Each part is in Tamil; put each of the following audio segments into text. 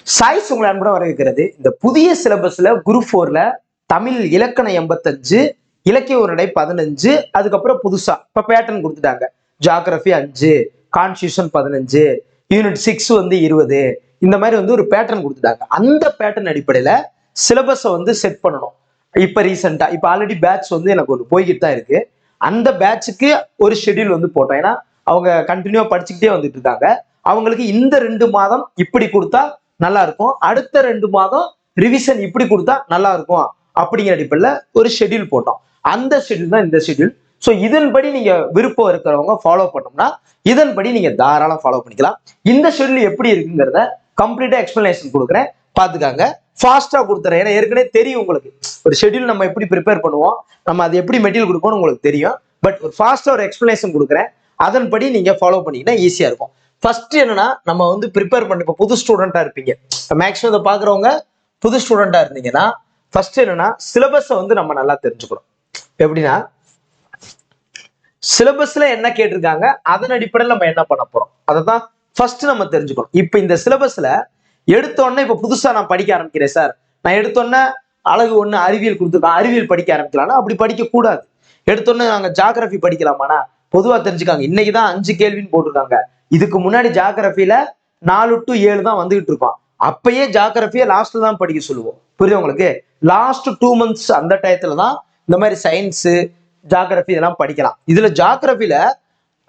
சாய்ஸ் உங்களை அன்புடன் வரவேற்கிறது. இந்த புதிய சிலபஸ்ல குரூப் 4ல தமிழ் இலக்கணம் 85, இலக்கிய உரைநடை 15, அதுக்கப்புறம் புதுசா இப்ப பேட்டர்ன் கொடுத்துட்டாங்க. ஜியாகிரபி 5, கான்ஸ்டியூஷன் 15, யூனிட் 6 வந்து 20, இந்த மாதிரி வந்து ஒரு பேட்டர்ன் கொடுத்துட்டாங்க. அந்த பேட்டர்ன் அடிப்படையில சிலபஸை வந்து செட் பண்ணணும். இப்ப ரீசெண்டா இப்ப ஆல்ரெடி பேட்ச் வந்து எனக்கு ஒரு போய்கிட்டு தான் இருக்கு. அந்த பேட்சுக்கு ஒரு ஷெட்யூல் வந்து போட்டோம். ஏன்னா அவங்க கண்டினியூவா படிச்சுக்கிட்டே வந்துட்டு இருக்காங்க. அவங்களுக்கு இந்த 2 மாதம் இப்படி கொடுத்தா நல்லா இருக்கும், அடுத்த 2 மாதம் ரிவிஷன் இப்படி கொடுத்தா நல்லா இருக்கும் அப்படிங்கிற அடிப்படையில ஒரு ஷெட்யூல் போட்டோம். அந்த ஷெட்யூல் தான் இந்த ஷெட்யூல். ஸோ இதன்படி நீங்க விருப்பம் இருக்கிறவங்க ஃபாலோ பண்ணோம்னா இதன்படி நீங்க தாராளம் ஃபாலோ பண்ணிக்கலாம். இந்த ஷெட்யூல் எப்படி இருக்குங்கிறத கம்ப்ளீட்டா எக்ஸ்பிளனேஷன் கொடுக்குறேன், பாத்துக்காங்க. ஃபாஸ்டா கொடுத்துறேன், ஏன்னா ஏற்கனவே தெரியும் உங்களுக்கு ஒரு ஷெட்யூல் நம்ம எப்படி ப்ரிப்பேர் பண்ணுவோம், நம்ம அது எப்படி மெட்டீரியல் கொடுப்போம்னு உங்களுக்கு தெரியும். பட் ஒரு ஃபாஸ்டா ஒரு எக்ஸ்பிளனேஷன் கொடுக்குறேன், அதன்படி நீங்க ஃபாலோ பண்ணீங்கன்னா ஈஸியா இருக்கும். ஃபர்ஸ்ட் என்னன்னா, நம்ம வந்து ப்ரிப்பேர் பண்ணி இப்போ புது ஸ்டூடெண்டா இருப்பீங்க, மேக்ஸிமம் இதை பாக்குறவங்க புது ஸ்டூடெண்டா இருந்தீங்கன்னா ஃபர்ஸ்ட் என்னன்னா சிலபஸை வந்து நம்ம நல்லா தெரிஞ்சுக்கணும். எப்படின்னா சிலபஸ்ல என்ன கேட்டிருக்காங்க அதன் அடிப்படையில் நம்ம என்ன பண்ண போறோம் அதை தான் ஃபர்ஸ்ட் நம்ம தெரிஞ்சுக்கணும். இப்போ இந்த சிலபஸ்ல எடுத்தோடனே இப்போ புதுசா நான் படிக்க ஆரம்பிக்கிறேன் சார், நான் எடுத்தோடனே அழகு ஒண்ணு அறிவியல் கொடுத்துருக்கோம், அறிவியல் படிக்க ஆரம்பிக்கலாம்னா அப்படி படிக்க கூடாது. எடுத்தோடனே நாங்க ஜியாகிரபி படிக்கலாமானா பொதுவா தெரிஞ்சுக்காங்க. இன்னைக்குதான் 5 கேள்வின்னு போட்டிருக்காங்க. இதுக்கு முன்னாடி ஜியாகிரபில 4 to 7 தான் வந்துகிட்டு இருப்பான். அப்பயே ஜியாகிரபியை லாஸ்ட்ல தான் படிக்க சொல்லுவோம். புரியுது உங்களுக்கு? லாஸ்ட் 2 months அந்த டயத்துல தான் இந்த மாதிரி சயின்ஸ் ஜியாகிரபி இதெல்லாம் படிக்கலாம். இதுல ஜியாகிரபில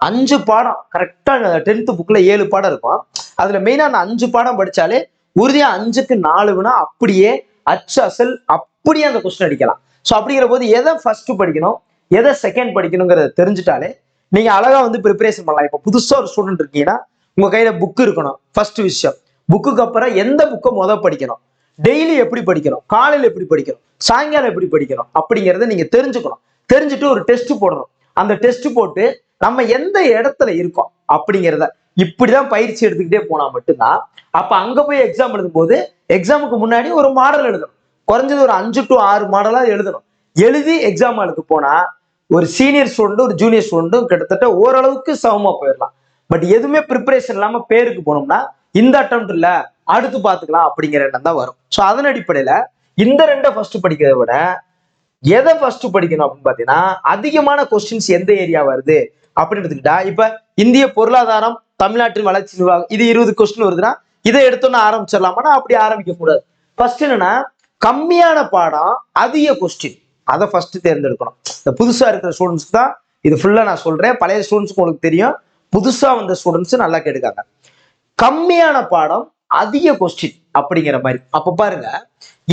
5 பாடம் கரெக்டா 10th புக்ல 7 பாடம் இருக்கும். அதுல மெயினா அந்த 5 பாடம் படிச்சாலே உறுதியா 5க்கு 4 வினா அப்படியே அச்சு அசல் அப்படியே அந்த கொஸ்டின் அடிக்கலாம். ஸோ அப்படிங்கிற போது எதை ஃபர்ஸ்ட் படிக்கணும் எதை செகண்ட் படிக்கணுங்கிறத தெரிஞ்சுட்டாலே நீங்க அழகா வந்து ப்ரிப்பரேஷன் பண்ணலாம். இப்போ புதுசா ஒரு ஸ்டூடெண்ட் இருக்கீங்கன்னா உங்க கையில புக் இருக்கணும். ஃபர்ஸ்ட் விஷயம், புக்குக்கு அப்புறம் எந்த புக்கை படிக்கணும், டெய்லி எப்படி படிக்கணும், காலையில எப்படி படிக்கணும், சாயங்காலம் எப்படி படிக்கணும் அப்படிங்கிறத நீங்க தெரிஞ்சுக்கணும். தெரிஞ்சுட்டு ஒரு டெஸ்ட் போடணும். அந்த டெஸ்ட் போட்டு நம்ம எந்த இடத்துல இருக்கோம் அப்படிங்கிறத இப்படிதான் பயிற்சி எடுத்துக்கிட்டே போனா மட்டும்தான். அப்ப அங்க போய் எக்ஸாம் எழுதும் போது எக்ஸாமுக்கு முன்னாடி ஒரு மாடல் எழுதணும். குறைஞ்சது ஒரு 5 to 6 மாடலா எழுதணும். எழுதி எக்ஸாம் எழுது போனா ஒரு சீனியர் ஸ்டூடெண்ட் ஒரு ஜூனியர் ஸ்டூடெண்ட்டும் கிட்டத்தட்ட ஓரளவுக்கு சமமா போயிடலாம். பட் எதுவுமே ப்ரிப்பரேஷன் இல்லாம பேருக்கு போனோம்னா இந்த அட்டெம்ப்ட் இல்ல அடுத்து பாத்துக்கலாம் அப்படிங்கிற எண்ணம் தான் வரும். ஸோ அதன் அடிப்படையில இந்த 2 ஃபர்ஸ்ட் படிக்கிறத விட எதை ஃபர்ஸ்ட் படிக்கணும் அப்படின்னு பாத்தீங்கன்னா, அதிகமான கொஸ்டின்ஸ் எந்த ஏரியா வருது அப்படின்னு எடுத்துக்கிட்டா, இப்ப இந்திய பொருளாதாரம் தமிழ்நாட்டின் வளர்ச்சி நிர்வாகம் இது 20 கொஸ்டின் வருதுன்னா இதை எடுத்தோன்னு ஆரம்பிச்சிடலாமா? அப்படி ஆரம்பிக்க கூடாது. ஃபர்ஸ்ட் என்னன்னா, கம்மியான பாடம் அதிக கொஸ்டின் அதை ஃபர்ஸ்ட் தேர்ந்தெடுக்கணும். இந்த புதுசா இருக்கிற ஸ்டூடெண்ட்ஸ்க்கு தான் இது ஃபுல்லா நான் சொல்றேன். பழைய ஸ்டூடெண்ட்ஸ்க்கு உங்களுக்கு தெரியும், புதுசா வந்த ஸ்டூடெண்ட்ஸ் நல்லா கேட்டுக்காங்க. கம்மியான பாடம் அதிக கொஸ்டின் அப்படிங்கிற மாதிரி. அப்ப பாருங்க,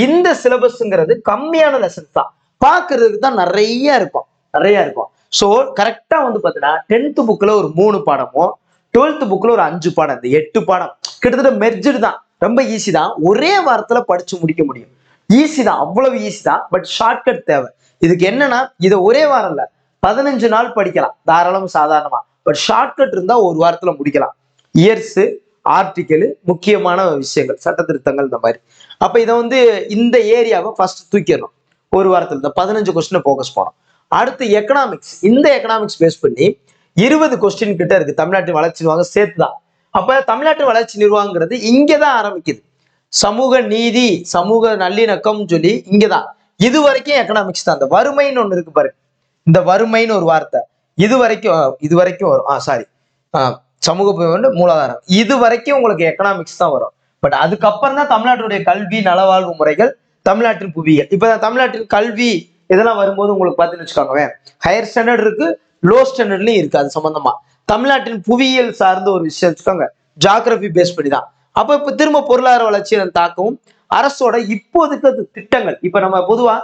இந்த சிலபஸ்ங்கிறது கம்மியான லெசன்ஸ் தான், பாக்குறதுக்கு தான் நிறைய இருக்கும். ஸோ கரெக்டா வந்து பாத்தீங்கன்னா 10th புக்ல ஒரு 3 பாடமும் 12th புக்ல ஒரு 5 பாடம், இந்த 8 பாடம் கிட்டத்தட்ட மெர்ஜ்டு தான். ரொம்ப ஈஸி தான், ஒரே வாரத்துல படிச்சு முடிக்க முடியும். ஈஸி தான், அவ்வளவு ஈஸி தான். பட் ஷார்ட்கட் தேவை. இதுக்கு என்னன்னா, இதை ஒரே வாரம் இல்ல 15 நாள் படிக்கலாம் தாராளம் சாதாரணமா. பட் ஷார்ட்கட் இருந்தா ஒரு வாரத்துல முடிக்கலாம். இயர்ஸ், ஆர்டிக்கல், முக்கியமான விஷயங்கள், சட்ட திருத்தங்கள், இந்த மாதிரி. அப்ப இதை வந்து இந்த ஏரியாவை ஃபர்ஸ்ட் தூக்கிடணும். ஒரு வாரத்துல இந்த 15 கொஸ்டினை போக்கஸ் பண்ணணும். அடுத்து எக்கனாமிக்ஸ், இந்த எக்கனாமிக்ஸ் பேஸ் பண்ணி 20 கொஸ்டின் கிட்ட இருக்கு. தமிழ்நாட்டின் வளர்ச்சி நிர்வாகம் சேர்த்துதான். அப்ப தமிழ்நாட்டு வளர்ச்சி நிர்வாகங்கிறது இங்கதான் ஆரம்பிக்குது. சமூக நீதி, சமூக நல்லிணக்கம் சொல்லி இங்கதான். இது வரைக்கும் எக்கனாமிக்ஸ் தான். அந்த வறுமைன்னு ஒண்ணு இருக்கு பாருங்க, இந்த வறுமைன்னு ஒரு வார்த்தை இது வரைக்கும் வரும். சாரி, சமூக மூலாதாரம் இது வரைக்கும் உங்களுக்கு எக்கனாமிக்ஸ் தான் வரும். பட் அதுக்கப்புறம் தான் தமிழ்நாட்டுடைய கல்வி, நலவாழ்வு முறைகள், தமிழ்நாட்டின் புவியியல். இப்ப தமிழ்நாட்டின் கல்வி இதெல்லாம் வரும்போது உங்களுக்கு பார்த்தீங்கன்னு வச்சுக்கோங்க, ஹையர் ஸ்டாண்டர்ட் இருக்கு, லோ ஸ்டாண்டர்ட்லயும் இருக்கு. அது சம்பந்தமா தமிழ்நாட்டின் புவியியல் சார்ந்த ஒரு விஷயம் வச்சுக்கோங்க, ஜியாகிரபி பேஸ் பண்ணி தான். அப்ப இப்ப திரும்ப பொருளாதார வளர்ச்சியின் தாக்கமும் அரசோட இப்போதைக்கு திட்டங்கள். இப்ப நம்ம பொதுவா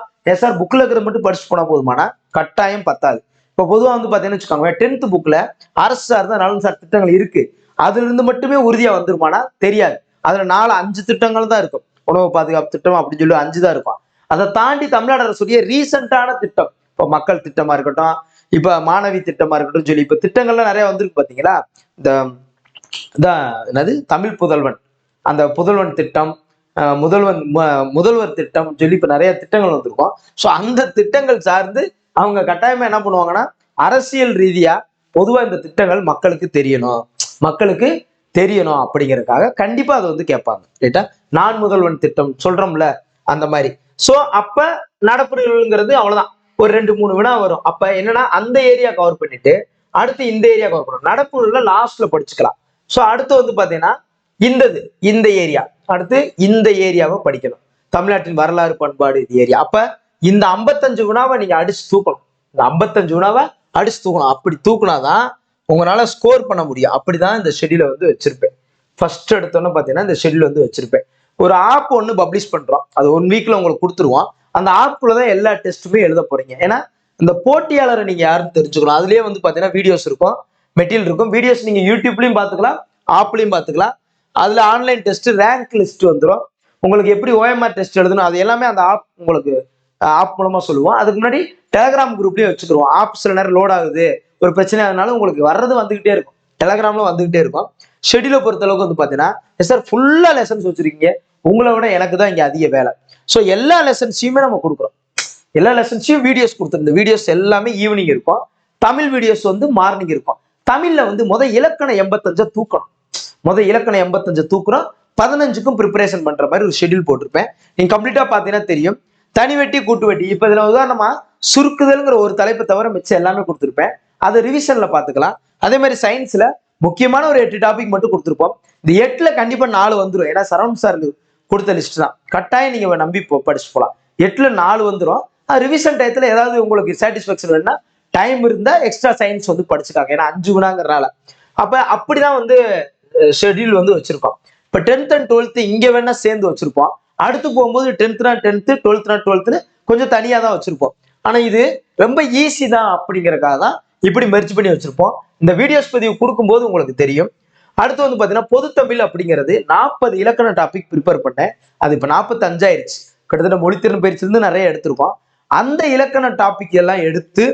சார் புக்ல இருக்கிற மட்டும் படிச்சு போனா போதுமானா கட்டாயம் பத்தாது. இப்ப பொதுவா வந்து பாத்தீங்கன்னு வச்சுக்கோங்க, 10th புக்ல அரசு சார்ந்த நலன் சார் திட்டங்கள் இருக்கு, அதுல இருந்து மட்டுமே உறுதியா வந்துருமானா தெரியாது. அதுல 4-5 திட்டங்கள் தான் இருக்கும். உணவு பாதுகாப்பு திட்டம் அப்படின்னு சொல்லி 5 தான் இருக்கும். அதை தாண்டி தமிழ்நாடு அரசுடைய ரீசெண்டான திட்டம், இப்ப மக்கள் திட்டமா இருக்கட்டும், இப்ப மாணவி திட்டமா இருக்கட்டும் சொல்லி இப்ப திட்டங்கள்லாம் நிறைய வந்திருக்கு பாத்தீங்களா. இந்த என்னது தமிழ் புதல்வன், அந்த புதல்வன் திட்டம், முதல்வர் திட்டம் சொல்லி இப்ப நிறைய திட்டங்கள் வந்திருக்கும். ஸோ அந்த திட்டங்கள் சார்ந்து அவங்க கட்டாயமா என்ன பண்ணுவாங்கன்னா, அரசியல் ரீதியா பொதுவா இந்த திட்டங்கள் மக்களுக்கு தெரியணும், மக்களுக்கு தெரியணும் அப்படிங்கறதுக்காக கண்டிப்பா அதை வந்து கேட்பாங்க. ரைட்டா? நான் முதல்வன் திட்டம் சொல்றோம்ல அந்த மாதிரி. சோ அப்ப நடப்பு நிகழ்வுங்கிறது அவ்வளவுதான். ஒரு 2 3 வினா வரும். அப்ப என்னன்னா அந்த ஏரியா கவர் பண்ணிட்டு அடுத்து இந்த ஏரியா கவர் பண்ணணும். நடப்பு நிகழ்வுல லாஸ்ட்ல படிச்சுக்கலாம். சோ அடுத்து வந்து பாத்தீங்கன்னா இந்த ஏரியா, அடுத்து இந்த ஏரியாவை படிக்கணும். தமிழ்நாட்டின் வரலாறு பண்பாடு இது ஏரியா. அப்ப இந்த 55 வினாவை நீங்க அடிச்சு தூக்கணும். இந்த 55 வினாவை அடிச்சு தூக்கணும். அப்படி தூக்குனாதான் உங்களால ஸ்கோர் பண்ண முடியும். அப்படிதான் இந்த ஷெட்யூலை வந்து வச்சிருப்பேன். ஃபர்ஸ்ட் எடுத்தோன்னு பாத்தீங்கன்னா இந்த ஷெட்யூல் வந்து வச்சிருப்பேன். ஒரு ஆப் ஒன்று பப்ளிஷ் பண்றோம். அது 1 வீக்ல உங்களுக்கு கொடுத்துருவோம். அந்த ஆப்குள்ள தான் எல்லா டெஸ்ட்டுமே எழுத போறீங்க. ஏன்னா இந்த போட்டியாளரை நீங்க யாருன்னு தெரிஞ்சுக்கணும். அதுலயே வந்து பாத்தீங்கன்னா வீடியோஸ் இருக்கும், மெட்டீரியல் இருக்கும். வீடியோஸ் நீங்க யூடியூப்லயும் பாத்துக்கலாம், ஆப்லயும் பாத்துக்கலாம். அதுல ஆன்லைன் டெஸ்ட் ரேங்க் லிஸ்ட் வந்துடும். உங்களுக்கு எப்படி OMR டெஸ்ட் எழுதணும் அது எல்லாமே அந்த ஆப் உங்களுக்கு ஆப் மூலமா சொல்லுவோம். அதுக்கு முன்னாடி டெலகிராம் குரூப்லயே வச்சுக்கிடுவோம். ஆப் சில நேரம் லோட் ஆகுது, ஒரு பிரச்சனை ஆகுதுனாலும் உங்களுக்கு வர்றது வந்துகிட்டே இருக்கும். டெலகிராம்ல வந்துகிட்டே இருக்கும். ஷெட்யூலை பொறுத்த அளவுக்கு வந்து பாத்தீங்கன்னா சார் ஃபுல்லா லெசன்ஸ் வச்சிருக்கீங்க, உங்களை விட எனக்கு தான் இங்க அதிக வேலை. ஸோ எல்லா லெசன்ஸையுமே நம்ம கொடுக்குறோம். எல்லா லெசன்ஸையும் வீடியோஸ் கொடுத்துருந்த வீடியோஸ் எல்லாமே ஈவினிங் இருக்கும். தமிழ் வீடியோஸ் வந்து மார்னிங் இருக்கும். தமிழ்ல வந்து இலக்கண 85 தூக்கணும். இலக்கண 85 தூக்குறோம். 15க்கும் ப்ரிப்பரேஷன் பண்ற மாதிரி ஒரு ஷெட்யூல் போட்டிருப்பேன். நீங்க கம்ப்ளீட்டா பாத்தீங்கன்னா தெரியும். தனி வெட்டி கூட்டு வெட்டி இப்ப இதுல உதாரணமா சுருக்குதல்ங்கிற ஒரு தலைப்பை தவிர மிச்சம் எல்லாமே கொடுத்துருப்பேன். அதை ரிவிஷன்ல பாத்துக்கலாம். அதே மாதிரி சயின்ஸ்ல முக்கியமான ஒரு 8 டாபிக் மட்டும் கொடுத்துருப்போம். இந்த 8ல கண்டிப்பா 4 வந்துடும். ஏன்னா சரவண் சார் கொடுத்த லிஸ்ட் தான். கட்டாயம் நீங்க நம்பி படிச்சு போலாம். 8ல 4 வந்துடும். ரிவிஷன் டயத்துல ஏதாவது உங்களுக்கு சாட்டிஸ்பாக்சன் வேணும்னா டைம் இருந்தா எக்ஸ்ட்ரா சயின்ஸ் வந்து படிச்சுக்காங்க. ஏன்னா 5 வினாங்கிறனால. அப்ப அப்படிதான் வந்து ஷெட்யூல் வந்து வச்சிருக்கோம். இப்ப 10th and 12th இங்க வேணா சேர்ந்து வச்சிருப்போம். அடுத்து போகும்போது 10th-னா 10th, 12th-னா 12th கொஞ்சம் தனியா தான் வச்சிருப்போம். ஆனா இது ரொம்ப ஈஸி தான் அப்படிங்கறக்காக தான் இப்படி மெர்ஜ் பண்ணி வச்சிருப்போம். இந்த வீடியோஸ் பதிவு கொடுக்கும்போது உங்களுக்கு தெரியும். அடுத்து வந்து பாத்தீங்கன்னா பொது தமிழ் அப்படிங்கிறது 40 இலக்கண டாபிக் ப்ரிப்பேர் பண்ணேன். அது இப்ப 45 ஆயிருச்சு. கிட்டத்தட்ட மொழித்திறன் பயிற்சியிலிருந்து நிறைய எடுத்திருக்கோம். அந்த இலக்கண டாபிக் எல்லாம் எடுத்து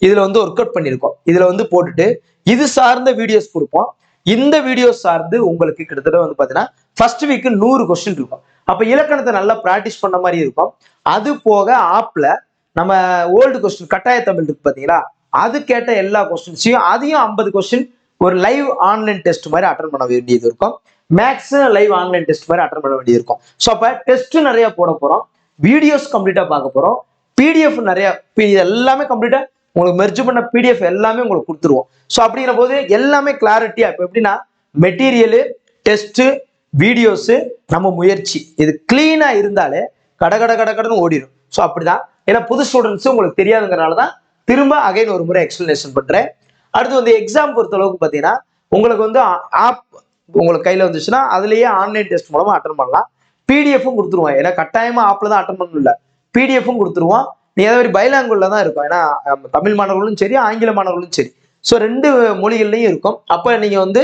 இதுல வந்து ஒர்க் அவுட் பண்ணியிருக்கோம். இதுல வந்து போட்டுட்டு இது சார்ந்த வீடியோஸ் கொடுப்போம். இந்த வீடியோஸ் சார்ந்து உங்களுக்கு கிட்டத்தட்ட வந்து பாத்தீங்கன்னா ஃபர்ஸ்ட் வீக் 100 கொஸ்டின் இருக்கும். அப்ப இலக்கணத்தை நல்லா பிராக்டிஸ் பண்ண மாதிரி இருக்கும். அது போக ஆப்ல நம்ம ஓல்டு கொஸ்டின் கட்டாய தமிழ் இருக்கு பாத்தீங்களா, அது கேட்ட எல்லா கொஸ்டின்ஸையும் அதையும் 50 கொஸ்டின் ஒரு லைவ் ஆன்லைன் டெஸ்ட் மாதிரி அட்டன் பண்ண வேண்டியது இருக்கும். மேக்ஸ் லைவ் ஆன்லைன் டெஸ்ட் மாதிரி அட்டன் பண்ண வேண்டியது இருக்கும். ஸோ அப்ப டெஸ்ட் நிறைய போட போறோம், வீடியோஸ் கம்ப்ளீட்டா பார்க்க போறோம், பிடிஎஃப் நிறைய எல்லாமே கம்ப்ளீட்டா உங்களுக்கு மெர்ஜ் பண்ண பிடிஎஃப் எல்லாமே உங்களுக்கு கொடுத்துருவோம். ஸோ அப்படிங்கிற போது எல்லாமே கிளாரிட்டியா இப்போ எப்படின்னா மெட்டீரியலு, டெஸ்ட், வீடியோஸ், நம்ம முயற்சி இது கிளீனா இருந்தாலே கடன்னு ஓடிடும். ஸோ அப்படிதான். ஏன்னா புது ஸ்டூடெண்ட்ஸ் உங்களுக்கு தெரியாதுங்கிறனால தான் திரும்ப அகைன் ஒரு முறை எக்ஸ்பிளனேஷன் பண்றேன். அடுத்து வந்து எக்ஸாம் பொறுத்த அளவுக்கு பார்த்தீங்கன்னா உங்களுக்கு வந்து ஆப் உங்களுக்கு கையில வந்துச்சுன்னா அதுலயே ஆன்லைன் டெஸ்ட் மூலமா அட்டன் பண்ணலாம். பிடிஎஃப்பும் கொடுத்துருவோம். ஏன்னா கட்டாயமா ஆப்ல தான் அட்டன் பண்ணணும் இல்ல, பிடிஎஃப்பும் கொடுத்துருவோம். நீ அதே மாதிரி பைலாங்குள்ள தான் இருக்கும். ஏன்னா தமிழ் மாணவர்களும் சரி, ஆங்கில மாணவர்களும் சரி. ஸோ 2 மொழிகள்லையும் இருக்கும். அப்ப நீங்க வந்து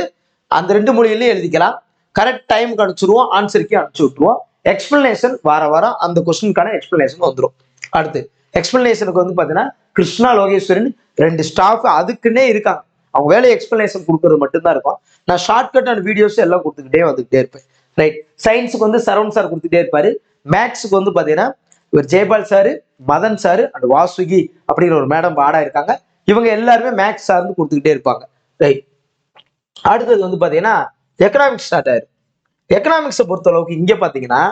அந்த 2 மொழிகள்லையும் எழுதிக்கலாம். கரெக்ட் டைமுக்கு அனுப்பிச்சிருவோம், ஆன்சருக்கு அனுப்பிச்சு விட்டுருவோம். எக்ஸ்பிளனேஷன் வாரம் அந்த கொஸ்டினுக்கான எக்ஸ்பிளனேஷன் வந்துடும். அடுத்து எக்ஸ்பிளனேஷனுக்கு வந்து பாத்தீங்கன்னா கிருஷ்ணா லோகேஸ்வரன் 2 ஸ்டாஃப் அதுக்குன்னே இருக்காங்க. அவங்க வேலையை எக்ஸ்பிளனேஷன் கொடுக்கறது மட்டும்தான் இருக்கும். நான் ஷார்ட்கட் அண்ட் வீடியோஸ் எல்லாம் வந்துகிட்டே இருப்பேன். ரைட். சயின்ஸுக்கு வந்து சரவண் சார் கொடுத்துட்டே இருப்பாரு. மேக்ஸுக்கு வந்து பாத்தீங்கன்னா இவர் Jayapal sir, Madan sir and Vasuki அப்படிங்கிற ஒரு மேடம் பாடா இருக்காங்க. இவங்க எல்லாருமே மேக்ஸ் சார்ந்து கொடுத்துக்கிட்டே இருப்பாங்க. ரைட். அடுத்தது வந்து பாத்தீங்கன்னா எக்கனாமிக்ஸ் ஸ்டார்ட் ஆயிரும். எக்கனாமிக்ஸை பொறுத்த அளவுக்கு இங்க பாத்தீங்கன்னா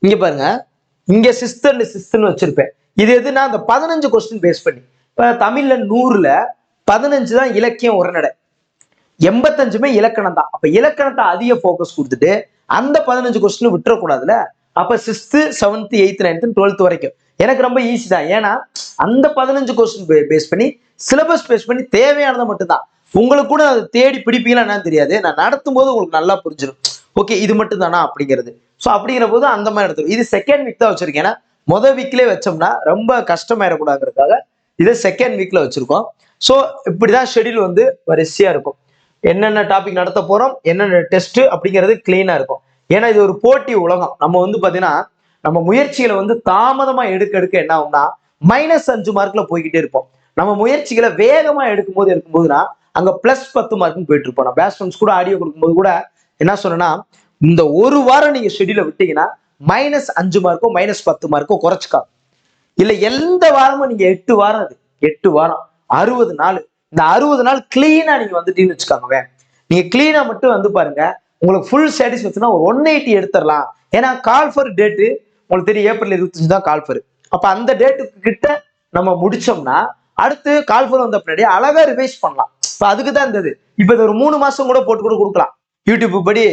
இங்க பாருங்க, இங்க சிஸ்தன்னு வச்சிருப்பேன். இது எதுனா அந்த 15 கொஸ்டின் பேஸ் பண்ணி. இப்ப தமிழ்ல 100ல 15 தான் இலக்கியம் உரைநடை, 85மே இலக்கணம் தான். அப்ப இலக்கணத்தை அதிக போக்கஸ் கொடுத்துட்டு அந்த 15 கொஸ்டின் விட்டுறக்கூடாதுல. அப்ப 6th 7th 8th 9th 12th வரைக்கும் எனக்கு ரொம்ப ஈஸி தான். ஏன்னா அந்த 15 கொஸ்டின் பேஸ் பண்ணி சிலபஸ் பேஸ் பண்ணி தேவையானதை மட்டும்தான். உங்களுக்கு கூட அதை தேடி பிடிப்பீங்களா என்னன்னு தெரியாது. நான் நடத்தும் போது உங்களுக்கு நல்லா புரிஞ்சிடும். ஓகே இது மட்டும் தானா அப்படிங்கிறது. ஸோ அப்படிங்கிற போது அந்த மாதிரி எடுத்துரும். இது செகண்ட் வீக் தான் வச்சிருக்கேன். ஏன்னா மொதல் வீக்லேயே வச்சோம்னா ரொம்ப கஷ்டமாயிடக்கூடாதுங்கிறதுக்காக இதை செகண்ட் வீக்ல வச்சிருக்கோம். ஸோ இப்படிதான் ஷெட்யூல் வந்து வரிசையா இருக்கும். என்னென்ன டாபிக் நடத்த போறோம், என்னென்ன டெஸ்ட் அப்படிங்கிறது கிளீனா இருக்கும். ஏன்னா இது ஒரு போட்டி உலகம். நம்ம வந்து பாத்தீங்கன்னா நம்ம முயற்சிகளை வந்து தாமதமா எடுக்க என்ன ஆகும்னா -5 மார்க்ல போய்கிட்டே இருப்போம். நம்ம முயற்சிகளை வேகமா எடுக்கும்போதுனா அங்க +10 மார்க்னு போயிட்டு இருப்போம். நான் பேஸ்ட் ஃப்ரெண்ட்ஸ் கூட ஆடியோ கொடுக்கும்போது கூட என்ன சொன்னா, இந்த ஒரு வாரம் நீங்க ஷெட்யூல விட்டீங்கன்னா -5 மார்க்கோ -10 மார்க்கோ குறைச்சுக்காங்க. இல்ல எந்த வாரமும் நீங்க 8 வாரம், அது 8 வாரம் 60 நாள், இந்த 60 நாள் கிளீனா நீங்க வந்துட்டீங்கன்னு வச்சுக்காங்க. நீங்க கிளீனா மட்டும் வந்து பாருங்க, உங்களுக்கு ஃபுல் சாட்டிஸ்ஃபேக்ஷனா ஒரு 180 எடுத்துடலாம். ஏன்னா கால் ஃபார் டேட்டு உங்களுக்கு தெரியும், ஏப்ரல் 25 தான் கால் ஃபார். அப்ப அந்த டேட்டுக்கு கிட்ட நம்ம முடிச்சோம்னா அடுத்து கால் ஃபார் வந்த பின்னாடி அழகா ரிவைஸ் பண்ணலாம். இப்ப அதுக்கு தான் இருந்தது. இப்ப இது ஒரு 3 மாசம் கூட போட்டு கூட கொடுக்கலாம். யூடியூப் படி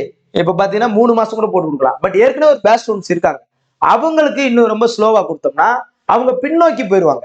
இப்ப பாத்தீங்கன்னா 3 மாசம் கூட போட்டு கொடுக்கலாம். பட் ஏற்கனவே ஒரு பேட்ச் ஸ்டூடெண்ட்ஸ் இருக்காங்க, அவங்களுக்கு இன்னும் ரொம்ப ஸ்லோவா கொடுத்தோம்னா அவங்க பின்னோக்கி போயிருவாங்க.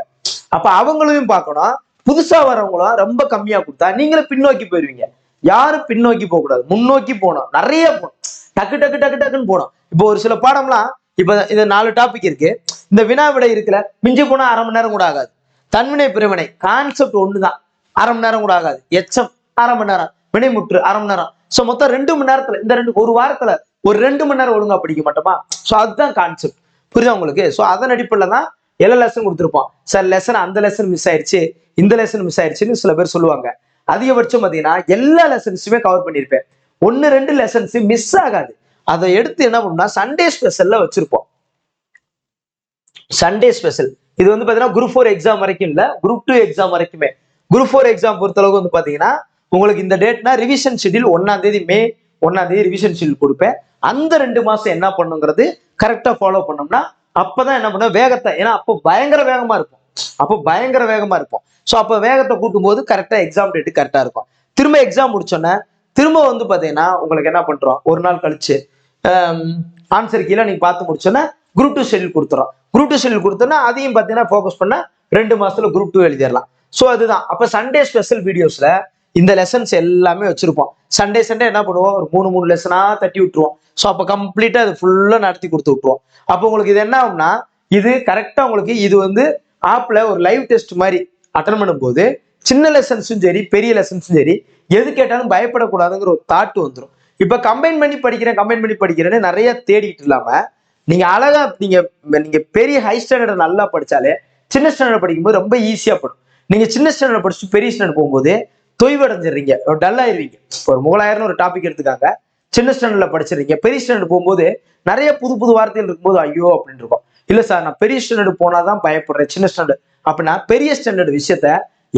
அப்ப அவங்களையும் பார்க்கணும். புதுசா வரவங்களும் ரொம்ப கம்மியா கொடுத்தா நீங்களும் பின்னோக்கி போயிருவீங்க. யாரும் பின்னோக்கி போக கூடாது, முன்னோக்கி போகணும். நிறைய போகணும், டக்கு டக்கு டக்கு டக்குன்னு போகணும். இப்போ ஒரு சில பாடம்லாம் இப்ப இந்த 4 டாபிக் இருக்கு, இந்த வினா விடை இருக்குல்ல, மிஞ்சி போனா அரை மணி நேரம் கூட ஆகாது. தன்வினை பிரிவினை கான்செப்ட் ஒண்ணுதான், அரை மணி நேரம் கூட ஆகாது. எச்சம் அரை மணி நேரம், வினைமுற்று அரை மணி நேரம். சோ மொத்தம் 2 மணி நேரத்துல இந்த ஒரு வாரத்துல ஒரு 2 மணி நேரம் ஒழுங்கா படிக்க மாட்டோமா? சோ அதுதான் கான்செப்ட். புரியுதா உங்களுக்கு? சோ அதன் அடிப்படையில தான் எல்லா லெசன் கொடுத்துருப்போம். சார் லெசன் அந்த லெசன் மிஸ் ஆயிடுச்சு, இந்த லெசன் மிஸ் ஆயிடுச்சுன்னு சில பேர் சொல்லுவாங்க. அதிகபட்சம் பாத்தீங்கன்னா எல்லா லெசன்ஸுமே கவர் பண்ணியிருப்பேன். 1-2 லெசன்ஸ் மிஸ் ஆகாது. அதை எடுத்து என்ன பண்ணோம்னா சண்டே ஸ்பெஷல்ல வச்சிருப்போம். சண்டே ஸ்பெஷல் இது வந்து பாத்தீங்கன்னா குரூப் 4 எக்ஸாம் வரைக்கும் இல்ல, குரூப் 2 எக்ஸாம் வரைக்குமே. குரூப் 4 எக்ஸாம் பொறுத்தளவுக்கு வந்து பாத்தீங்கன்னா உங்களுக்கு இந்த டேட்னா ரிவிஷன் ஷெட்யூல் 1ஆம் தேதி மே 1ஆம் தேதி ரிவிஷன் ஷெட்யூல் கொடுப்பேன். அந்த 2 மாசம் என்ன பண்ணுங்கிறது கரெக்டா ஃபாலோ பண்ணோம்னா அப்பதான் என்ன பண்ண வேகத்தை, ஏன்னா அப்போ பயங்கர வேகமா இருக்கும். சோ அப்ப வேகத்தை கூட்டும் போது கரெக்டா எக்ஸாம் டேட்டு கரெக்டா இருக்கும். திரும்ப எக்ஸாம் முடிச்சோன்னே திரும்ப வந்து பாத்தீங்கன்னா உங்களுக்கு என்ன பண்றோம், ஒரு நாள் கழிச்சு ஆன்சர் கீழே நீங்க பார்த்து முடிச்சோன்னா குரூப் 2 ஷெட்யூல் கொடுத்துறோம். குரூப் 2 ஷெட்யூல் கொடுத்தோன்னா அதையும் பாத்தீங்கன்னா ஃபோக்கஸ் பண்ண 2 மாசத்துல குரூப் 2 எழுதிடலாம். சோ அதுதான். அப்ப சண்டே ஸ்பெஷல் வீடியோஸ்ல இந்த லெசன்ஸ் எல்லாமே வச்சிருப்போம். சண்டே என்ன பண்ணுவோம், ஒரு 3 லெசனா தட்டி விட்டுருவோம். ஸோ அப்போ கம்ப்ளீட்டா அது ஃபுல்லா நடத்தி கொடுத்து விட்டுருவோம். அப்போ உங்களுக்கு இது என்ன ஆகும்னா, இது கரெக்டா உங்களுக்கு இது வந்து ஆப்ல ஒரு லைவ் டெஸ்ட் மாதிரி அட்டன் பண்ணும் போது சின்ன லெசன்ஸும் சரி பெரிய லெசன்ஸும் சரி எது கேட்டாலும் பயப்படக்கூடாதுங்கிற ஒரு தாட் வந்துடும். இப்ப கம்பைன் பண்ணி படிக்கிறேன்னு நிறைய தேடிட்டு இல்லாம நீங்க அழகா நீங்க பெரிய ஹை ஸ்டாண்டர்ட் நல்லா படிச்சாலே சின்ன ஸ்டாண்டர்ட் படிக்கும்போது ரொம்ப ஈஸியா படும். நீங்க சின்ன ஸ்டாண்டர்ட் படிச்சுட்டு பெரிய ஸ்டாண்டர்ட் போகும்போது தொய்வடைஞ்சிடுறீங்க, டல் ஆயிருவீங்க. ஒரு முகலாயிரம் ஒரு டாபிக் எடுத்துக்காங்க, சின்ன ஸ்டாண்டர்ட்ல படிச்சிருக்கீங்க, பெரிய ஸ்டாண்டர்ட் போகும்போது நிறைய புது வார்த்தைகள் இருக்கும்போது ஐயோ அப்படின்னு இருக்கும். இல்ல சார் நான் பெரிய ஸ்டாண்டர்ட் போனாதான் பயப்படுறேன், சின்ன ஸ்டாண்டர்ட் அப்படின்னா பெரிய ஸ்டாண்டர்ட் விஷயத்த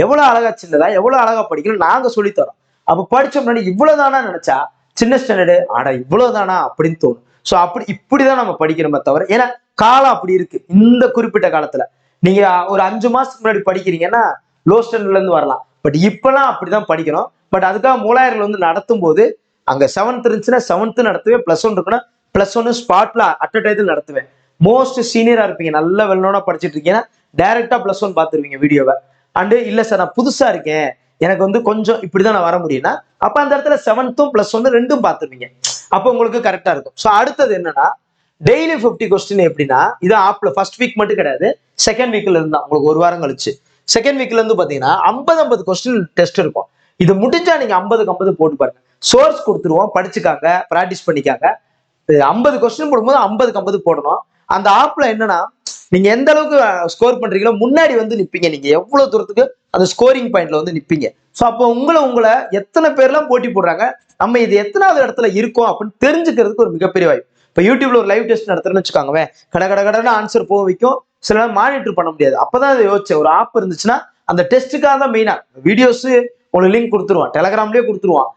எவ்வளவு அழகா சின்னதா எவ்வளவு அழகா படிக்கணும் நாங்க சொல்லித்தரோம். அப்ப படிச்ச முன்னாடி இவ்வளவுதானா நினைச்சா சின்ன ஸ்டாண்டர்டு ஆடா இவ்வளவுதானா அப்படின்னு தோணும். சோ இப்படிதான் நம்ம படிக்கிறோமே தவிர, ஏன்னா காலம் அப்படி இருக்கு. இந்த குறிப்பிட்ட காலத்துல நீங்க ஒரு 5 மாசத்துக்கு முன்னாடி படிக்கிறீங்கன்னா லோ ஸ்டாண்டர்ட்ல இருந்து வரலாம். பட் இப்பெல்லாம் அப்படிதான் படிக்கணும். பட் அதுக்காக மூலாயிரம் வந்து நடத்தும் போது அங்க 7th இருந்துச்சுன்னா 7th நடத்துவேன், +1 இருக்குன்னா +1 ஸ்பாட்ல அட் அ டைத்தில் நடத்துவேன். மோஸ்ட் சீனியரா இருப்பீங்க, நல்ல வெல்னோனா படிச்சுட்டு இருக்கீங்கன்னா டைரக்டா +1 பார்த்துருவீங்க வீடியோவை. அண்டு இல்ல சார் நான் புதுசா இருக்கேன், எனக்கு வந்து கொஞ்சம் இப்படிதான் நான் வர முடியும்னா அப்ப அந்த இடத்துல 7th +1 2ம் பார்த்துருவீங்க. அப்போ உங்களுக்கு கரெக்டா இருக்கும். ஸோ அடுத்தது என்னன்னா டெய்லி 50 கொஸ்டின் எப்படின்னா, இது ஆப்ல ஃபர்ஸ்ட் வீக் மட்டும் கிடையாது, செகண்ட் வீக்ல இருந்தா உங்களுக்கு ஒரு வாரம் கழிச்சு செகண்ட் வீக்ல இருந்து பாத்தீங்கன்னா 50 கொஸ்டின் டெஸ்ட் இருக்கும். இது முடிஞ்சா நீங்க 50 போட்டு பாருங்க. சோர்ஸ் கொடுத்துருவோம், படிச்சுக்காங்க, பிராக்டிஸ் பண்ணிக்காங்க. 50 கொஸ்டின் போடும்போது 50 போடணும். அந்த ஆப்ல என்னன்னா நீங்க எந்த அளவுக்கு ஸ்கோர் பண்றீங்களோ முன்னாடி வந்து நிப்பீங்க. நீங்க எவ்வளவு தூரத்துக்கு அந்த ஸ்கோரிங் பாயிண்ட்ல வந்து நிப்பீங்க. ஸோ அப்போ உங்களை எத்தனை பேர்லாம் போட்டி போடுறாங்க, நம்ம இது எத்தனாவது இடத்துல இருக்கோம் அப்படின்னு தெரிஞ்சுக்கிறதுக்கு ஒரு மிகப்பெரிய வாய்ப்பு. இப்போ யூடியூப்ல ஒரு லைவ் டெஸ்ட் நடத்துறேன்னு வச்சுக்காங்க, கடை ஆன்சர் போக வைக்கும், சில நேரம் மானிட்டர் பண்ண முடியாது. அப்பதான் அதை யோசிச்சேன், ஒரு ஆப் இருந்துச்சுன்னா அந்த டெஸ்ட்டுக்காக தான் மெயினா வீடியோஸ் உங்களுக்கு லிங்க் கொடுத்துருவான், டெலகிராம்லயே கொடுத்துருவான்.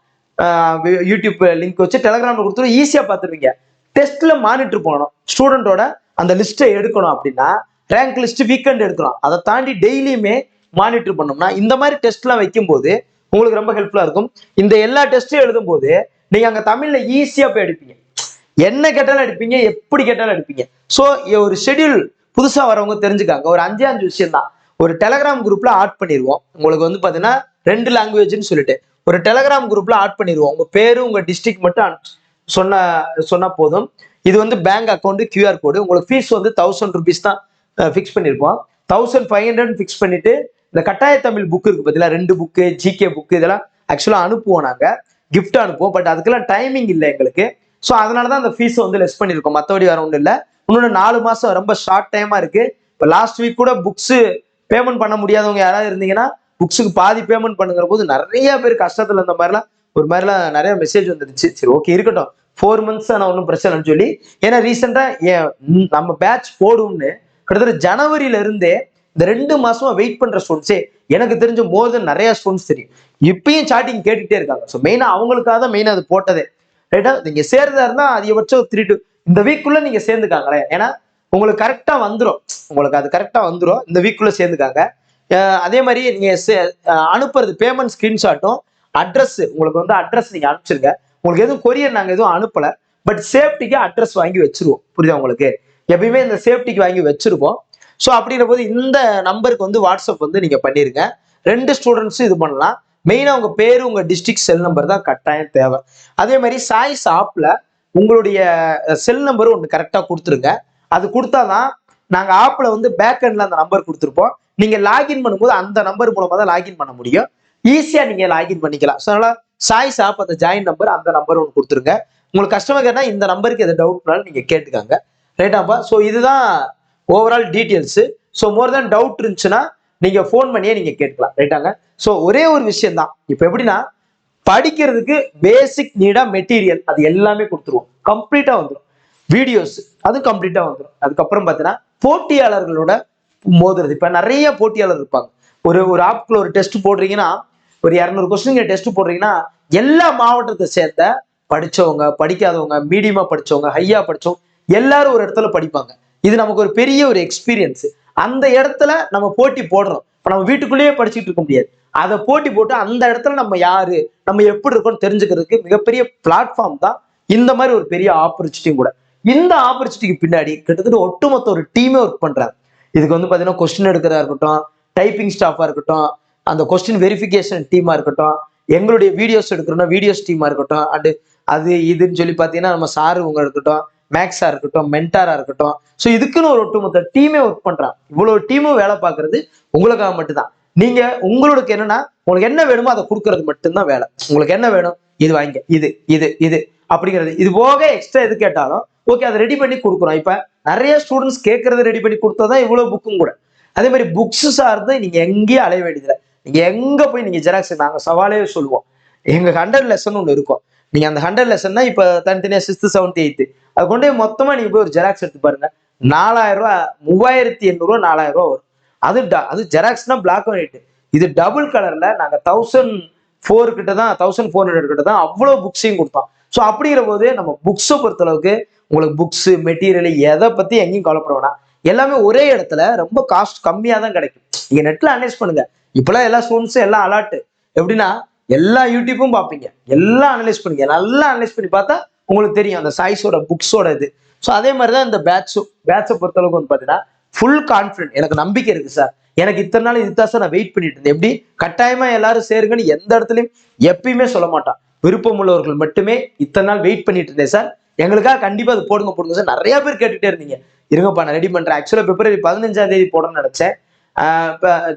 யூடியூப் லிங்க் வச்சு டெலகிராம்ல கொடுத்துருவோம், ஈஸியா பார்த்துருவீங்க. டெஸ்ட்ல மானிட்டர் பண்ணணும், ஸ்டூடெண்டோட அந்த லிஸ்ட்டை எடுக்கணும். அப்படின்னா ரேங்க் லிஸ்ட் வீக்கெண்ட் எடுக்கணும். அதை தாண்டி டெய்லியுமே மானிட்டர் பண்ணோம்னா இந்த மாதிரி டெஸ்ட்லாம் வைக்கும் போது உங்களுக்கு ரொம்ப ஹெல்ப்ஃபுல்லா இருக்கும். இந்த எல்லா டெஸ்ட்டும் எழுதும் போது நீங்க அங்க தமிழ்ல ஈஸியா போய் எடுப்பீங்க, என்ன கேட்டாலும் எடுப்பீங்க, எப்படி கேட்டாலும் எடுப்பீங்க. ஸோ ஒரு ஷெட்யூல் புதுசா வரவங்க தெரிஞ்சுக்காங்க. ஒரு 5 விஷயம் தான். ஒரு டெலகிராம் குரூப்ல ஆட் பண்ணிடுவோம். உங்களுக்கு வந்து பாத்தீங்கன்னா 2 லாங்குவேஜ்னு சொல்லிட்டு ஒரு டெலகிராம் குரூப்ல ஆட் பண்ணிடுவோம். உங்க பேரு உங்க டிஸ்ட்ரிக்ட் மட்டும் சொன்னா போதும். இது வந்து பேங்க் அக்கௌண்ட் QR கோடு. உங்களுக்கு ஃபீஸ் வந்து 1000 rupees தான் ஃபிக்ஸ் பண்ணிருப்போம். 1500 ஃபிக்ஸ் பண்ணிட்டு இந்த கட்டாய தமிழ் புக் இருக்கு பார்த்தீங்களா, 2 புக்கு GK புக்கு இதெல்லாம் ஆக்சுவலா அனுப்புவோம், நாங்க கிஃப்ட் அனுப்புவோம். பட் அதுக்கெல்லாம் டைமிங் இல்லை எங்களுக்கு. ஸோ அதனாலதான் அந்த ஃபீஸ் வந்து லெஸ் பண்ணிருக்கோம், மற்றபடி வர ஒன்றும் இல்லை. இன்னொன்று 4 மாசம் ரொம்ப ஷார்ட் டைமா இருக்கு. இப்போ லாஸ்ட் வீக் கூட புக்ஸ் பேமெண்ட் பண்ண முடியாதவங்க யாராவது இருந்தீங்கன்னா புக்ஸுக்கு பாதி பேமெண்ட் பண்ணுங்கிற போது நிறைய பேர் கஷ்டத்துல இந்த மாதிரிலாம் நிறைய மெசேஜ் வந்துருச்சு. சரி ஓகே இருக்கட்டும், 4 months நான் ஒன்றும் பிரச்சனைன்னு சொல்லி, ஏன்னா ரீசெண்டா நம்ம பேட்ச் போடும்னு கிட்டத்தட்ட ஜனவரியில இருந்தே இந்த 2 மாசமா வெயிட் பண்ற ஸ்டூடெண்ட்ஸே எனக்கு தெரிஞ்ச மோர் தென் நிறைய ஸ்டூடெண்ட்ஸ் தெரியும். இப்பயும் சாட்டிங் கேட்டுட்டே இருக்காங்க. ஸோ மெயினா அவங்களுக்காக தான் மெயினா அது போட்டதே. ரைட்டா? நீங்க சேர்றதா இருந்தா அதிகபட்சம் 3 to இந்த வீக்குள்ள நீங்க சேர்ந்துக்காங்களே. ஏன்னா உங்களுக்கு கரெக்டா வந்துடும். உங்களுக்கு அது கரெக்டா வந்துடும். இந்த வீக்குள்ள சேர்ந்துக்காங்க. அதே மாதிரி நீங்க அனுப்புறது பேமெண்ட் ஸ்கிரீன்ஷாட்டும் அட்ரஸ் உங்களுக்கு வந்து அட்ரஸ் நீங்க அனுப்பிச்சிருங்க. உங்களுக்கு எதுவும் கொரியர் நாங்க எதுவும் அனுப்பல. பட் சேஃப்டிக்கு அட்ரஸ் வாங்கி வச்சிருவோம். புரியுதா உங்களுக்கு? எப்பயுமே இந்த சேஃப்டிக்கு வாங்கி வச்சிருப்போம். ஸோ அப்படிங்கிற போது இந்த நம்பருக்கு வந்து வாட்ஸ்அப் வந்து நீங்க பண்ணிருங்க. 2 ஸ்டூடெண்ட்ஸும் இது பண்ணலாம். மெயினா உங்க பேரு உங்க டிஸ்ட்ரிக்ட் செல் நம்பர் தான் கட்டாயம் தேவை. அதே மாதிரி சாய்ஸ் ஆப்ல உங்களுடைய செல் நம்பர் ஒன்று கரெக்டா கொடுத்துருங்க. அது கொடுத்தாதான் நாங்க ஆப்ல வந்து பேக் எண்ட்ல அந்த நம்பர் கொடுத்துருப்போம். நீங்க லாகின் பண்ணும்போது அந்த நம்பர் மூலமா தான் லாகின் பண்ண முடியும். ஈஸியா நீங்க லாகின் பண்ணிக்கலாம். ஸோ அதனால சாய்ஸ் ஆப் அந்த ஜாயின் நம்பர் அந்த நம்பர் ஒன்று கொடுத்துருங்க. உங்களுக்கு கஸ்டமர் கேட்டா இந்த நம்பருக்கு எது டவுட்னாலும் நீங்க கேட்டுக்காங்க. ரைட்டாப்பா? ஸோ இதுதான் ஓவரால் டீட்டெயில்ஸ். ஸோ மோர் தேன் டவுட் இருந்துச்சுன்னா நீங்க ஃபோன் பண்ணியே நீங்க கேட்கலாம். ரைட்டாங்க? ஸோ ஒரே ஒரு விஷயம் தான். இப்போ எப்படின்னா படிக்கிறதுக்கு பேசிக் நீடா மெட்டீரியல் அது எல்லாமே கொடுத்துருவோம். கம்ப்ளீட்டா வந்துடும். வீடியோஸ் அது கம்ப்ளீட்டா வந்துடும். அதுக்கப்புறம் பார்த்தீங்கன்னா போட்டியாளர்களோட மோதுறது. இப்ப நிறைய போட்டியாளர் இருப்பாங்க. ஒரு ஆப்குள்ள ஒரு டெஸ்ட் போடுறீங்கன்னா ஒரு 200 கொஸ்டின் டெஸ்ட் போடுறீங்கன்னா எல்லா மாவட்டத்தை சேர்ந்த படிச்சவங்க படிக்காதவங்க மீடியமா படிச்சவங்க ஹையா படிச்சவங்க எல்லாரும் ஒரு இடத்துல படிப்பாங்க. இது நமக்கு ஒரு பெரிய ஒரு எக்ஸ்பீரியன்ஸ். அந்த இடத்துல நம்ம போட்டி போடுறோம். இப்ப நம்ம வீட்டுக்குள்ளேயே படிச்சுட்டு இருக்க முடியாது. அதை போட்டி போட்டு அந்த இடத்துல நம்ம யாரு நம்ம எப்படி இருக்கோம்னு தெரிஞ்சுக்கிறதுக்கு மிகப்பெரிய பிளாட்ஃபார்ம் தான் இந்த மாதிரி ஒரு பெரிய ஆப்பர்ச்சுனிட்டியும் கூட. இந்த ஆப்பர்ச்சுனிட்டிக்கு பின்னாடி கிட்டத்தட்ட ஒட்டுமொத்த ஒரு டீமே ஒர்க் பண்றாங்க. இதுக்கு வந்து பாத்தீங்கன்னா கொஸ்டின் எடுக்கிறதா இருக்கட்டும், டைப்பிங் ஸ்டாஃபா இருக்கட்டும், அந்த கொஸ்டின் வெரிஃபிகேஷன் டீமா இருக்கட்டும், எங்களுடைய வீடியோஸ் எடுக்கிறோம்னா வீடியோஸ் டீமா இருக்கட்டும், அண்ட் அது இதுன்னு சொல்லி பாத்தீங்கன்னா நம்ம சாரு உங்க இருக்கட்டும், மேக்ஸா இருக்கட்டும், மென்டாரா இருக்கட்டும். ஸோ இதுக்குன்னு ஒரு ஒட்டுமொத்த டீமே ஒர்க் பண்றாங்க. இவ்வளவு டீமும் வேலை பார்க்கறது உங்களுக்காக மட்டும்தான். நீங்க உங்களுக்கு என்னன்னா உங்களுக்கு என்ன வேணுமோ அதை கொடுக்கறது மட்டும்தான் வேலை. உங்களுக்கு என்ன வேணும் இது வாங்க, இது இது இது அப்படிங்கிறது. இது போக எக்ஸ்ட்ரா எது கேட்டாலும் ஓகே அதை ரெடி பண்ணி கொடுக்குறோம். இப்ப நிறைய ஸ்டூடெண்ட்ஸ் கேட்கறத ரெடி பண்ணி கொடுத்தாதான் இவ்வளவு புக்கும் கூட. அதே மாதிரி புக்ஸ் சார்ந்து நீங்க எங்கேயும் அலைய வேண்டியதில்லை. நீங்க எங்க போய் நீங்க ஜெராக்ஸ் நாங்க சவாலே சொல்லுவோம். எங்க 100 லெசன் ஒன்று இருக்கும். நீங்க அந்த 100 லெசன் தான் இப்ப தனித்தனியா 6th 7th 8th அது கொண்டு மொத்தமா நீங்க போய் ஒரு ஜெராக்ஸ் எடுத்து பாருங்க. 4000 ரூபாய் 3800 4000 ரூபாய் வரும். அது ஜெராக்ஸ்னா பிளாக் அண்ட் ஒயிட். இது டபுள் கலர்ல நாங்க 1004 கிட்ட தான் 1400 கிட்ட தான் அவ்வளவு புக்ஸையும் கொடுத்தோம். ஸோ அப்படிங்கிற போது நம்ம புக்ஸை பொறுத்த அளவுக்கு உங்களுக்கு புக்ஸ் மெட்டீரியல் எதை பத்தி எங்கேயும் கவலைப்பட வேணாம். எல்லாமே ஒரே இடத்துல ரொம்ப காஸ்ட் கம்மியா தான் கிடைக்கும். நீங்க நெட்ல அனலைஸ் பண்ணுங்க. இப்பெல்லாம் எல்லா ஸ்டூடெண்ட்ஸும் எல்லாம் அலர்ட். எப்படின்னா எல்லா யூடியூப்பும் பார்ப்பீங்க, எல்லாம் அனலைஸ் பண்ணுங்க. நல்லா அனலைஸ் பண்ணி பார்த்தா உங்களுக்கு தெரியும் அந்த சாய்ஸோட புக்ஸோட இது. ஸோ அதே மாதிரி தான் இந்த பேட்சை பொறுத்தளவுக்கு வந்து பார்த்தீங்கன்னா ஃபுல் கான்ஃபிடென்ட். எனக்கு நம்பிக்கை இருக்கு சார். எனக்கு இத்தனை நாள் இதுதான் சார் நான் வெயிட் பண்ணிட்டு இருந்தேன். எப்படி கட்டாயமா எல்லாரும் சேருங்கன்னு எந்த இடத்துலையும் எப்பயுமே சொல்ல மாட்டான். விருப்பம் உள்ளவர்கள் மட்டுமே இத்தனை நாள் வெயிட் பண்ணிட்டு இருந்தேன் சார், எங்களுக்காக கண்டிப்பா அது போடுங்க சார். நிறைய பேர் கேட்டுட்டே இருந்தீங்க. இருங்கப்பா நான் ரெடி பண்றேன். ஆக்சுவலா பிப்ரவரி 15ஆம் தேதி போடணும்னு நினைச்சேன்.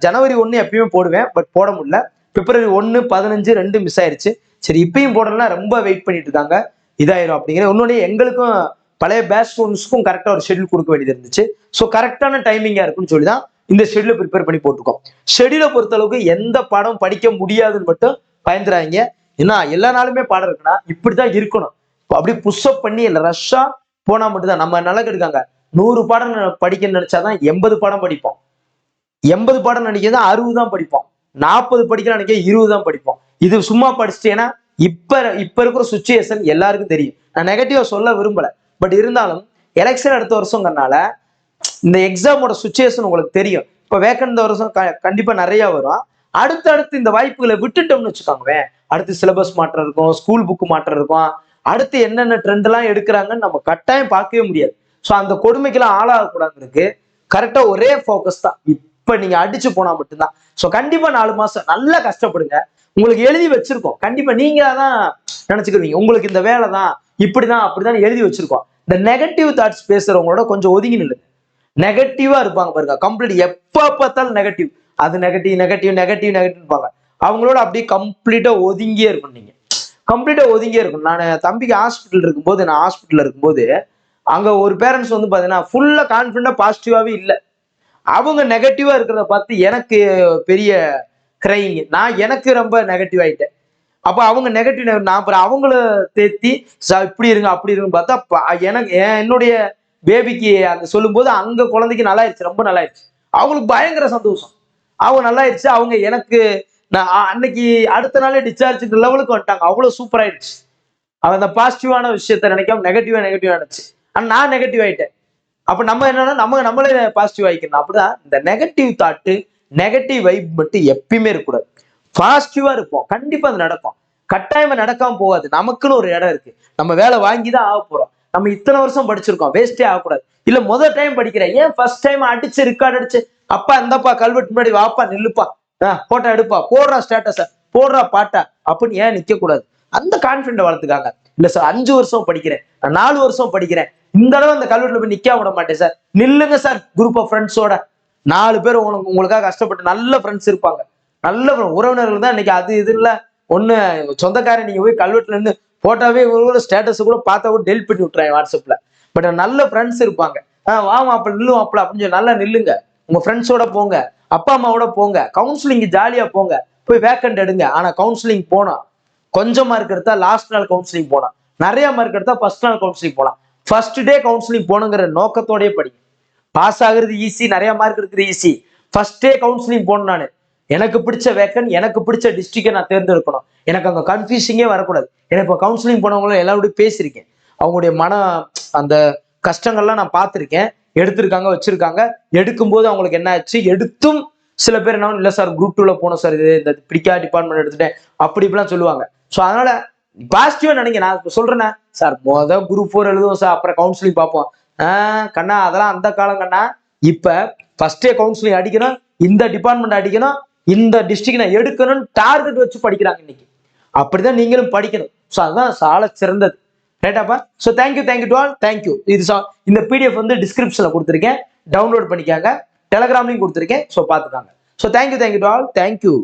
ஜனவரி 1 எப்பயுமே போடுவேன், பட் போட முடியல. பிப்ரவரி 1, 15 2 மிஸ் ஆயிருச்சு. சரி இப்பயும் போடலாம், ரொம்ப வெயிட் பண்ணிட்டு இருக்காங்க, இதாயிரும் அப்படிங்கிற. இன்னொன்னு எங்களுக்கும் பழைய பேட்ச் ஸ்டூடெண்ட்ஸ்க்கும் கரெக்டா ஒரு ஷெட்யூல் கொடுக்க வேண்டியது இருந்துச்சு. ஸோ கரெக்டான டைமிங்கா இருக்குன்னு சொல்லி தான் இந்த ஷெட்யூலை ப்ரிப்பேர் பண்ணி போட்டுக்கோம். ஷெட்யூலை பொறுத்த அளவுக்கு எந்த பாடம் படிக்க முடியாதுன்னு மட்டும் பயந்துறாங்க. ஏன்னா எல்லா நாளுமே பாடம் இருக்குன்னா இப்படிதான் இருக்கணும். அப்படி புஷ்அப் பண்ணி இல்லை ரஷ்ஷா போனா மட்டும்தான் நம்ம நல்லா எடுக்காங்க. 100 பாடம் படிக்க நினைச்சாதான் 80 பாடம் படிப்போம். 80 பாடம் நினைக்கிறதா 60 தான் படிப்போம். 40 படிக்கலாம் நினைக்க 20 தான் படிப்போம். இது சும்மா படிச்சுட்டேன்னா இப்ப இருக்கிற சுச்சுவேஷன் எல்லாருக்கும் தெரியும். நான் நெகட்டிவா சொல்ல விரும்பல, பட் இருந்தாலும் எலெக்ஷன் அடுத்த வருஷங்கிறனால இந்த எக்ஸாமோட சுச்சுவேஷன் உங்களுக்கு தெரியும். இப்ப வேக்கண்ட் இந்த வருஷம் கண்டிப்பா நிறைய வரும். அடுத்தடுத்து இந்த வாய்ப்புகளை விட்டுட்டோம்னு வச்சுக்கோங்க, அடுத்து சிலபஸ் மாற்றம் இருக்கும், ஸ்கூல் புக் மாற்றம் இருக்கும், அடுத்து என்னென்ன ட்ரெண்ட் எல்லாம் எடுக்கிறாங்கன்னு நம்ம கட்டாயம் பார்க்கவே முடியாது. ஸோ அந்த கொடுமைக்கெல்லாம் ஆளாகக்கூடாது இருக்கு. கரெக்டா ஒரே ஃபோக்கஸ் தான். இப்ப நீங்க அடிச்சு போனா மட்டும்தான். ஸோ கண்டிப்பா 4 மாசம் நல்லா கஷ்டப்படுங்க. உங்களுக்கு எழுதி வச்சிருக்கோம். கண்டிப்பா நீங்க தான் நினைச்சுக்கிறீங்க உங்களுக்கு இந்த வேலை தான் இப்படிதான் அப்படிதான் எழுதி வச்சிருக்கோம். இந்த நெகட்டிவ் தாட்ஸ் பேசுறவங்களோட கொஞ்சம் ஒதுங்கி நில்லுங்க. நெகட்டிவா இருப்பாங்க பாருங்க, கம்ப்ளீட் எப்ப பார்த்தாலும் நெகட்டிவ், அது நெகட்டிவ் நெகட்டிவ் நெகட்டிவ் நெகட்டிவ் இருப்பாங்க. அவங்களோட அப்படியே கம்ப்ளீட்டா ஒதுங்கியே இருக்கும். நீங்க கம்ப்ளீட்டா ஒதுங்கியே இருக்கும். நான் தம்பிக்கு ஹாஸ்பிட்டல் இருக்கும்போது அங்க ஒரு பேரண்ட்ஸ் வந்து பாத்தீங்கன்னா ஃபுல்லா கான்பிடண்டா பாசிட்டிவாவே இல்லை. அவங்க நெகட்டிவா இருக்கிறத பார்த்து எனக்கு பெரிய கிரைங், நான் எனக்கு ரொம்ப நெகட்டிவ் ஆயிட்டேன். அப்ப அவங்க நெகட்டிவ், நான் அப்புறம் அவங்கள தேத்தி இப்படி இருங்க அப்படி இருங்க பார்த்தா எனக்கு என்னுடைய பேபிக்கு அந்த சொல்லும் போது அங்க குழந்தைக்கு நல்லா ஆயிடுச்சு, ரொம்ப நல்லா ஆயிடுச்சு. அவங்களுக்கு பயங்கர சந்தோஷம். அவங்க நல்லா ஆயிடுச்சு. அவங்க எனக்கு நான் அன்னைக்கு அடுத்த நாளே டிஸ்சார்ஜ் லெவலுக்கு வந்துட்டாங்க. அவ்வளவு சூப்பர் ஆயிடுச்சு. அவன் அந்த பாசிட்டிவான விஷயத்த நினைக்காம நெகட்டிவா நினைச்சு. ஆனா நான் நெகட்டிவ் ஆயிட்டேன். அப்ப நம்ம என்னன்னா நம்மளே பாசிட்டிவ் ஆயிக்கணும். அப்படிதான் இந்த நெகட்டிவ் தாட்டு, நெகட்டிவ் வைப் மட்டும் எப்பயுமே இருக்கக்கூடாது. பாசிட்டிவா இருப்போம். கண்டிப்பா அது நடக்கும். கட்டாயமா நடக்காம போகாது. நமக்குன்னு ஒரு இடம் இருக்கு. நம்ம வேலை வாங்கி தான் ஆக போறோம். நம்ம இத்தனை வருஷம் படிச்சிருக்கோம். வேஸ்டே ஆகக்கூடாது. இல்ல முதல் டைம் படிக்கிறேன். ஏன் ஃபர்ஸ்ட் டைம் அடிச்சு ரெக்கார்ட் அடிச்சு அப்பா இந்தப்பா கல்வெட்டு முன்னாடி வாப்பா நில்லுப்பா, போட்டோ எடுப்பா, போடுறா ஸ்டேட்டஸ, போடுறா பாட்டா அப்படின்னு ஏன் நிக்க கூடாது? அந்த கான்பிடன்ட் வளர்த்துக்காங்க. இல்ல சார் 5 வருஷம் படிக்கிறேன், 4 வருஷம் படிக்கிறேன், இந்த அளவு அந்த கல்வெட்டுல போய் நிக்க விட மாட்டேன் சார். நில்லுங்க சார். குரூப் ஆஃப் ஃப்ரெண்ட்ஸோட 4 பேர் உங்களுக்காக கஷ்டப்பட்டு நல்ல ஃப்ரெண்ட்ஸ் இருப்பாங்க. நல்ல உறவினர்கள் தான் இன்னைக்கு அது இது இல்ல ஒண்ணு சொந்தக்காரன் நீங்க போய் கல்வெட்டுல இருந்து போட்டாவே ஸ்டேட்டஸ் கூட பார்த்தா கூட டெலிட் பண்ணி விட்டுறாங்க வாட்ஸ்அப்ல. பட் நல்ல ஃப்ரெண்ட்ஸ் இருப்பாங்க. வா மாப்பிள்ள நில்லு மாப்பிள்ள அப்படின்னு சொல்லி நல்லா நில்லுங்க. உங்க ஃப்ரெண்ட்ஸோட போங்க, அப்பா அம்மாவோட போங்க, கவுன்சிலிங் ஜாலியா போங்க, போய் வேக்கண்ட் எடுங்க. ஆனா கவுன்சிலிங் போனா கொஞ்சம் மார்க் எடுத்தா லாஸ்ட் நாள் கவுன்சிலிங் போலாம், நிறைய மார்க் எடுத்தா ஃபர்ஸ்ட் நாள் கவுன்சிலிங் போலாம். ஃபர்ஸ்ட் டே கவுன்சிலிங் போகணுங்கிற நோக்கத்தோடய படிங்க. பாஸ் ஆகுறது ஈஸி, நிறைய மார்க் எடுக்கிறது ஈஸி. ஃபர்ஸ்ட் டே கவுன்சிலிங் போகணும். நான் எனக்கு பிடிச்ச வேக்கன், எனக்கு பிடிச்ச டிஸ்ட்ரிக்டை நான் தேர்ந்தெடுக்கணும். எனக்கு அங்கே கன்ஃபியூசிங்கே வரக்கூடாது. எனக்கு இப்போ கவுன்சிலிங் போனவங்களும் எல்லாரோடய பேசியிருக்கேன். அவங்களுடைய அந்த கஷ்டங்கள்லாம் நான் பார்த்துருக்கேன். எடுத்திருக்காங்க, வச்சிருக்காங்க. எடுக்கும்போது அவங்களுக்கு என்ன ஆச்சு, எடுத்தும் சில பேர் என்ன இல்லை சார் குரூப் 2ல போனோம் சார், இது இந்த பிடிக்காத டிபார்ட்மெண்ட் எடுத்துட்டேன் அப்படி இப்படிலாம் சொல்லுவாங்க. ஸோ அதனால பாசிட்டிவா நினைங்க. நான் சொல்றேன்னா சார் குரூப் 4 எழுதுவோம் சார், அப்புறம் கவுன்சிலிங் பார்ப்போம். கண்ணா அதெல்லாம் அந்த காலம் கண்ணா. இப்ப ஃபர்ஸ்டே கவுன்சிலிங் அடிக்கணும், இந்த டிபார்ட்மெண்ட் அடிக்கணும், இந்த டிஸ்ட்ரிக்ட் நான் எடுக்கணும்னு டார்கெட் வச்சு படிக்கிறாங்க இன்னைக்கு. அப்படிதான் நீங்களும் படிக்கணும். ஸோ அதுதான் சால சிறந்தது. ரைட்டாப்பா? So thank you to all. Thank you. இந்த பிடிஎஃப் வந்து டிஸ்கிரிப்ஷன்ல கொடுத்துருக்கேன், டவுன்லோட் பண்ணிக்காங்க. டெலகிராம்லையும் கொடுத்துருக்கேன். ஸோ பார்த்துக்காங்க. So thank you to all. Thank you.